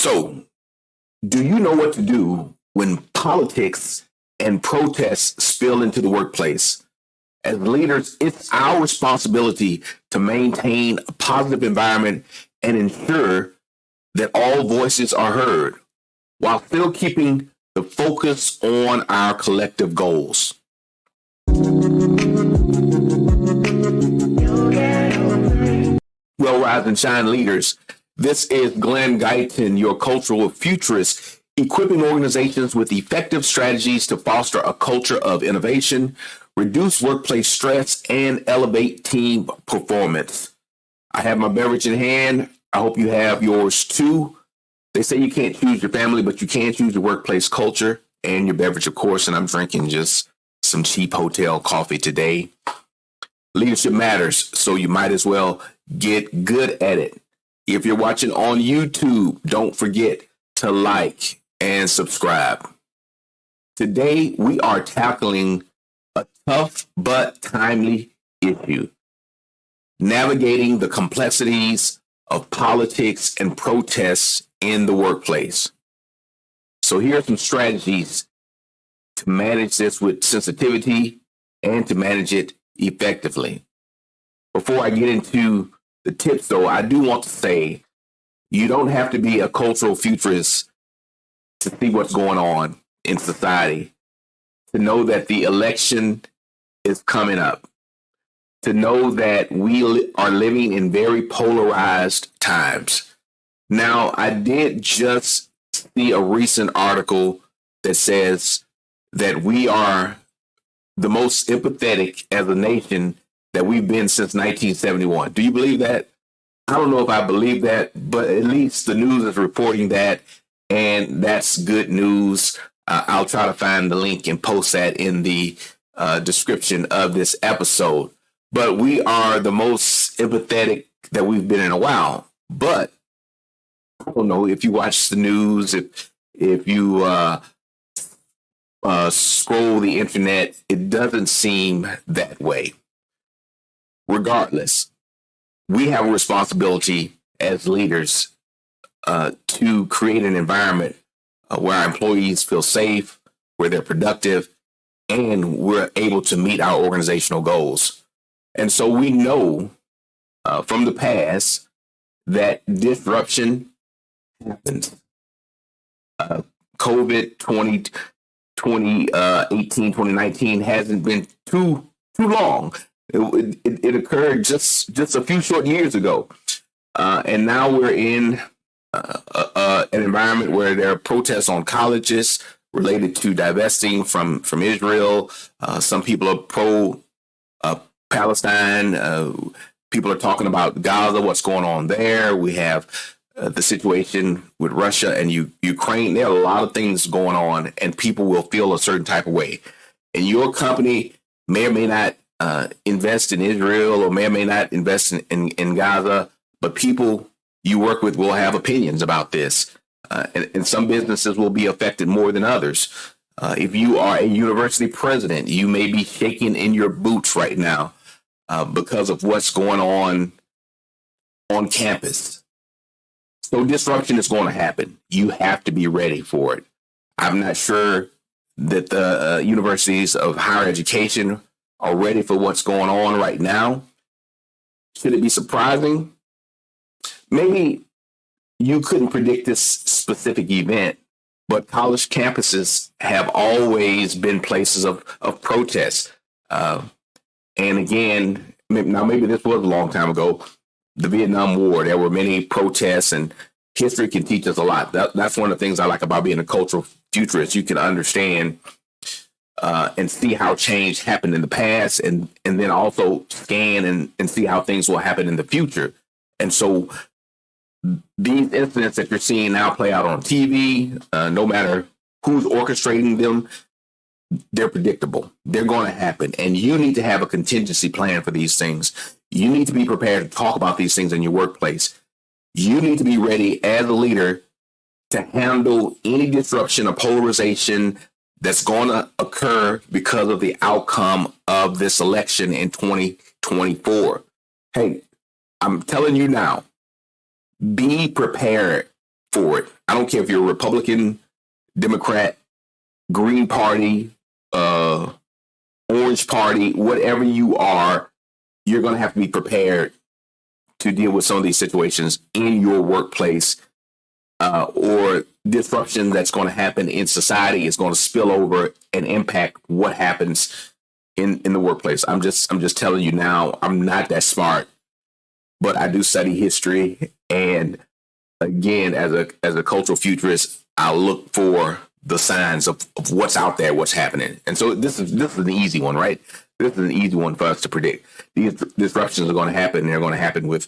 So, do you know what to do when politics and protests spill into the workplace? As leaders, it's our responsibility to maintain a positive environment and ensure that all voices are heard while still keeping the focus on our collective goals. Well, rise and shine, leaders. This is Glen, Guyton, your cultural futurist, equipping organizations with effective strategies to foster a culture of innovation, reduce workplace stress, and elevate team performance. I have my beverage in hand. I hope you have yours too. They say you can't choose your family, but you can choose your workplace culture and your beverage, of course. And I'm drinking just some cheap hotel coffee today. Leadership matters, so you might as well get good at it. If you're watching on YouTube, don't forget to like and subscribe. Today, we are tackling a tough but timely issue: navigating the complexities of politics and protests in the workplace. So here are some strategies to manage this with sensitivity and to manage it effectively. Before I get into the tips, though, I do want to say you don't have to be a cultural futurist to see what's going on in society, to know that the election is coming up, to know that we are living in very polarized times. Now, I did just see a recent article that says that we are the most empathetic as a nation that we've been since 1971. Do you believe that? I don't know if I believe that, but at least the news is reporting that, and that's good news. I'll try to find the link and post that in the description of this episode. But we are the most empathetic that we've been in a while. But I don't know if you watch the news, if you scroll the internet, it doesn't seem that way. Regardless, we have a responsibility as leaders to create an environment where our employees feel safe, where they're productive, and we're able to meet our organizational goals. And so we know from the past that disruption happens. COVID 2018, 2019 hasn't been too long. It occurred just a few short years ago. And now we're in an environment where there are protests on colleges related to divesting from Israel. Some people are pro-Palestine. People are talking about Gaza, what's going on there. We have the situation with Russia and Ukraine. There are a lot of things going on, and people will feel a certain type of way. And your company may or may not invest in Israel or may not invest in Gaza, but people you work with will have opinions about this. And some businesses will be affected more than others. If you are a university president, you may be shaking in your boots right now because of what's going on campus. So disruption is going to happen. You have to be ready for it. I'm not sure that the universities of higher education are ready for what's going on right now. Should it be surprising? Maybe you couldn't predict this specific event, but college campuses have always been places of protest. And again, now maybe this was a long time ago, the Vietnam War, there were many protests, and history can teach us a lot. That's one of the things I like about being a cultural futurist. You can understand and see how change happened in the past, and then also scan and see how things will happen in the future. And so these incidents that you're seeing now play out on TV, no matter who's orchestrating them, they're predictable. They're going to happen. And you need to have a contingency plan for these things. You need to be prepared to talk about these things in your workplace. You need to be ready as a leader to handle any disruption or polarization that's going to occur because of the outcome of this election in 2024. Hey, I'm telling you now, be prepared for it. I don't care if you're a Republican, Democrat, Green Party, Orange Party, whatever you are, you're going to have to be prepared to deal with some of these situations in your workplace, or disruption that's going to happen in society is going to spill over and impact what happens in the workplace. I'm just telling you now, I'm not that smart, but I do study history. And again, as a cultural futurist, I look for the signs of what's out there, what's happening. And so this is an easy one, right? This is an easy one for us to predict. These disruptions are going to happen, and they're going to happen with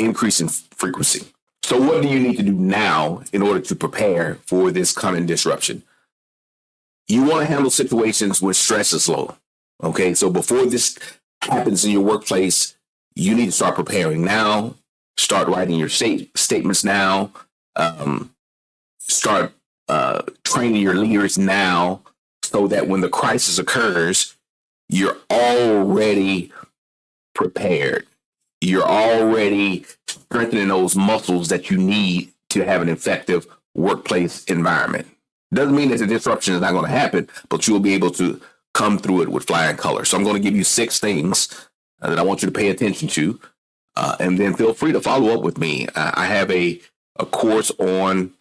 increasing frequency. So what do you need to do now in order to prepare for this coming disruption? You want to handle situations where stress is low. Okay, so before this happens in your workplace, you need to start preparing now. Start writing your statements now. Start training your leaders now, so that when the crisis occurs, you're already prepared. You're already strengthening those muscles that you need to have an effective workplace environment. Doesn't mean that the disruption is not going to happen, but you'll be able to come through it with flying colors. So I'm going to give you 6 things that I want you to pay attention to, and then feel free to follow up with me. I have a course on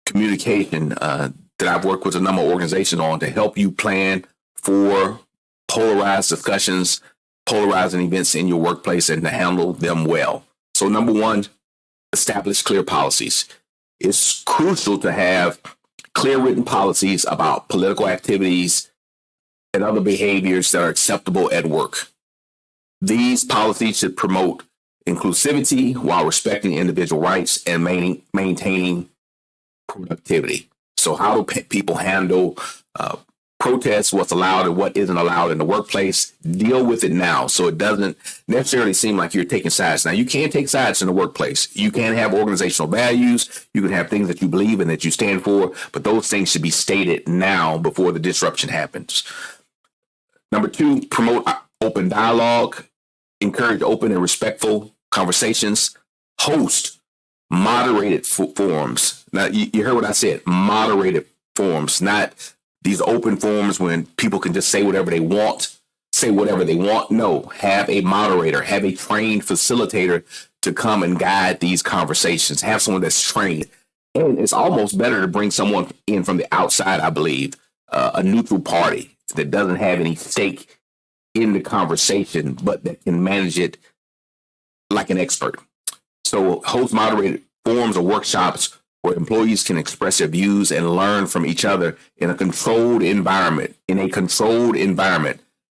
communication that I've worked with a number of organizations on to help you plan for polarized discussions, polarizing events in your workplace, and to handle them well. So number 1, establish clear policies. It's crucial to have clear written policies about political activities and other behaviors that are acceptable at work. These policies should promote inclusivity while respecting individual rights and maintaining productivity. So how do people handle protests, what's allowed and what isn't allowed in the workplace? Deal with it now, so it doesn't necessarily seem like you're taking sides. Now, you can take sides in the workplace. You can have organizational values. You can have things that you believe in that you stand for, but those things should be stated now before the disruption happens. Number 2, promote open dialogue. Encourage open and respectful conversations. Host moderated forums. Now, you heard what I said, moderated forums, not these open forums when people can just say whatever they want, No, have a moderator, have a trained facilitator to come and guide these conversations. Have someone that's trained. And it's almost better to bring someone in from the outside, I believe, a neutral party that doesn't have any stake in the conversation, but that can manage it like an expert. So host moderated forums or workshops where employees can express their views and learn from each other in a controlled environment.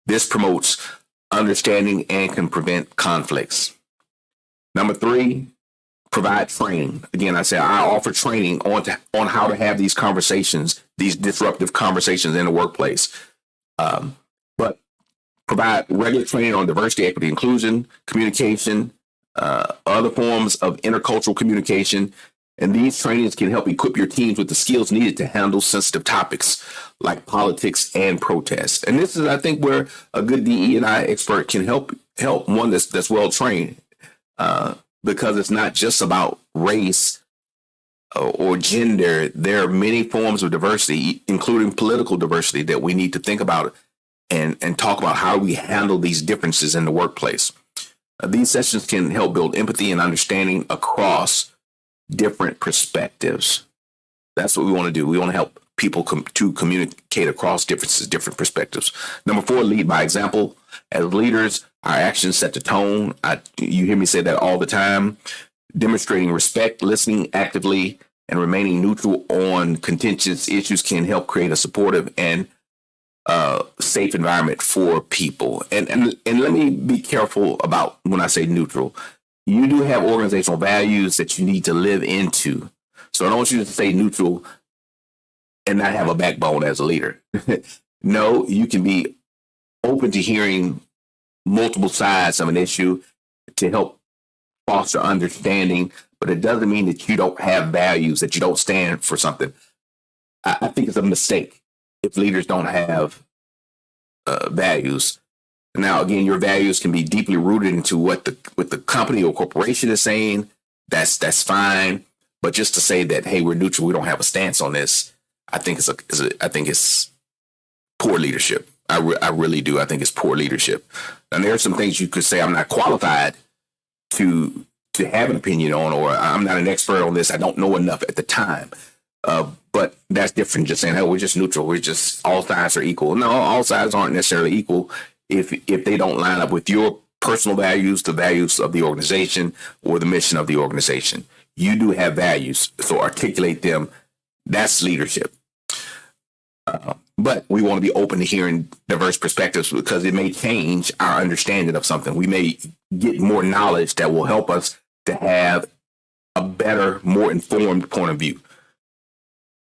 This promotes understanding and can prevent conflicts. Number 3, provide training. Again, I offer training on how to have these conversations, these disruptive conversations in the workplace. But provide regular training on diversity, equity, inclusion, communication, other forms of intercultural communication. And these trainings can help equip your teams with the skills needed to handle sensitive topics like politics and protests. And this is, I think, where a good DE&I expert can help one that's well trained, because it's not just about race or gender. There are many forms of diversity, including political diversity, that we need to think about and talk about how we handle these differences in the workplace. These sessions can help build empathy and understanding across different perspectives. That's what we want to do. We want to help people to communicate across differences, different perspectives. Number 4, lead by example. As leaders, our actions set the tone. You hear me say that all the time. Demonstrating respect, listening actively, and remaining neutral on contentious issues can help create a supportive and safe environment for people. And let me be careful about when I say neutral. You do have organizational values that you need to live into. So I don't want you to say neutral and not have a backbone as a leader. No, you can be open to hearing multiple sides of an issue to help foster understanding, but it doesn't mean that you don't have values, that you don't stand for something. I think it's a mistake if leaders don't have values. Now, again, your values can be deeply rooted into what the company or corporation is saying. That's fine. But just to say that, hey, we're neutral, we don't have a stance on this, I think it's poor leadership. I really do. I think it's poor leadership. And there are some things you could say I'm not qualified to have an opinion on, or I'm not an expert on this. I don't know enough at the time. But that's different. Just saying, hey, we're just neutral. We're just all sides are equal. No, all sides aren't necessarily equal if they don't line up with your personal values, the values of the organization, or the mission of the organization. You do have values, so articulate them. That's leadership. But we want to be open to hearing diverse perspectives because it may change our understanding of something. We may get more knowledge that will help us to have a better, more informed point of view.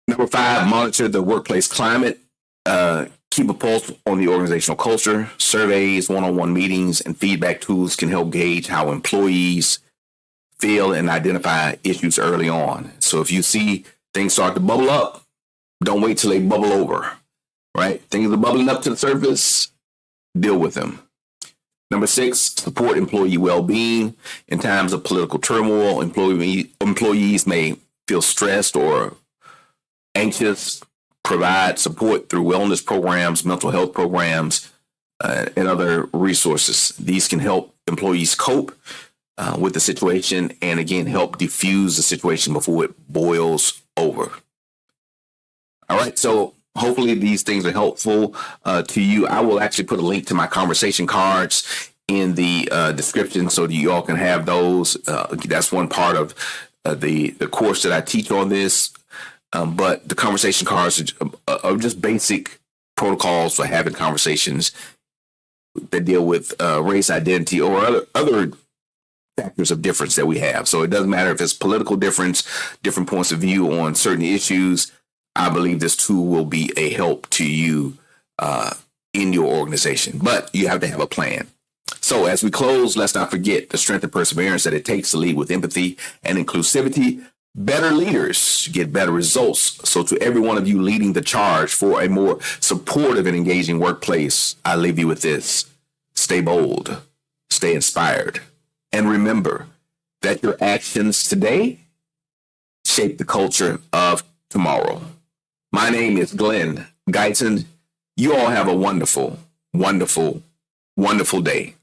Number 5, monitor the workplace climate. Keep a pulse on the organizational culture. Surveys, one-on-one meetings, and feedback tools can help gauge how employees feel and identify issues early on. So if you see things start to bubble up, don't wait till they bubble over, right? Things are bubbling up to the surface, deal with them. Number 6, support employee well-being. In times of political turmoil, employees may feel stressed or anxious. Provide support through wellness programs, mental health programs, and other resources. These can help employees cope with the situation and, again, help diffuse the situation before it boils over. All right, so hopefully these things are helpful to you. I will actually put a link to my conversation cards in the description so that you all can have those. That's one part of the course that I teach on this. But the conversation cards are just basic protocols for having conversations that deal with race, identity, or other factors of difference that we have. So it doesn't matter if it's political difference, different points of view on certain issues. I believe this tool will be a help to you in your organization, but you have to have a plan. So as we close, let's not forget the strength and perseverance that it takes to lead with empathy and inclusivity. Better leaders get better results. So to every one of you leading the charge for a more supportive and engaging workplace, I leave you with this. Stay bold, stay inspired, and remember that your actions today shape the culture of tomorrow. My name is Glen Guyton. You all have a wonderful, wonderful, wonderful day.